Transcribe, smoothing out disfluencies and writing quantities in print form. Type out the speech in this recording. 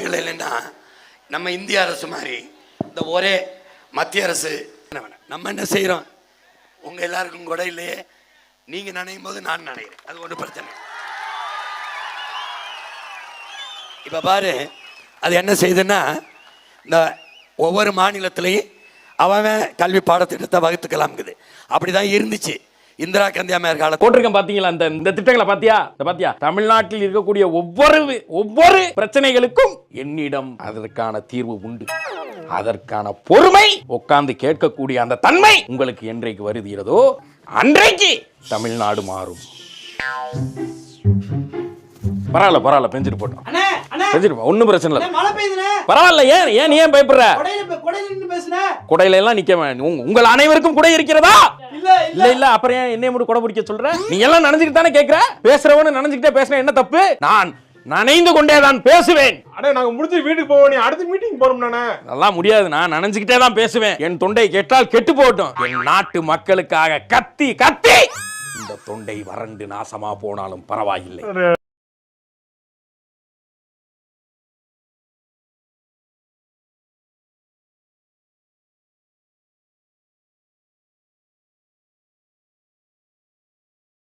கொடுக்கல. இல்லைன்னா நம்ம இந்திய அரசு மாதிரி இந்த ஒரே மத்திய அரசு நம்ம என்ன செய்கிறோம், உங்கள் எல்லாருக்கும் கூட இல்லையே, நீங்கள் நினைக்கும் போது நான் நினைக்கிறேன், அது ஒன்றும் பிரச்சனை. இப்போ பாரு, அது என்ன செய்யுதுன்னா, இந்த ஒவ்வொரு மாநிலத்திலையும் அவன் கல்வி பாடத்திட்டத்தை வகுத்துக்கலாம்ங்குது. அப்படி தான் இருந்துச்சு இந்திரா காந்தி அம்மையார் காலத்தில். போட்டிருக்கேன் பாத்தீங்களா இந்த திட்டங்களை பாத்தியா? தமிழ்நாட்டில் இருக்கக்கூடிய ஒவ்வொரு பிரச்சனைகளுக்கும் என்னிடம் அதற்கான தீர்வு உண்டு. அதற்கான பொறுமை, உட்கார்ந்து கேட்கக்கூடிய அந்த தன்மை உங்களுக்கு என்றைக்கு வருகிறதோ அன்றைக்கு தமிழ்நாடு மாறும். பரவாயில்ல பெஞ்சிட்டு போட்டோம், ஒன்னும் பிரச்சனை இல்லை, பரவாயில்ல. ஏன் பயப்படுற? குடையில எல்லாம் நிக்க வேண்டாம். உங்கள் அனைவருக்கும் குடை இருக்கிறதா? இல்ல அப்புறம் ஏன் என்னைய மட்டும் குடை பிடிக்க சொல்ற? நீ எல்லாம் நனைஞ்சுக்கிட்டு தானே கேட்கிற. பேசுறவனு நனைஞ்சுக்கிட்டே பேசுற என்ன தப்பு? நான் நனைந்து கொண்டே தான் பேசுவேன். அடே நாங்க முடிச்சு வீட்டுக்கு போவோம், நீ அடுத்த மீட்டிங் போறோம். நானே அதெல்லாம் முடியாது, நான் நனைஞ்சுக்கிட்டே தான் பேசுவேன். என் தொண்டை கெட்டால் கெட்டு போகட்டும். என் நாட்டு மக்களுக்காக கத்தி இந்த தொண்டை வறண்டு நாசமா போனாலும் பரவாயில்லை.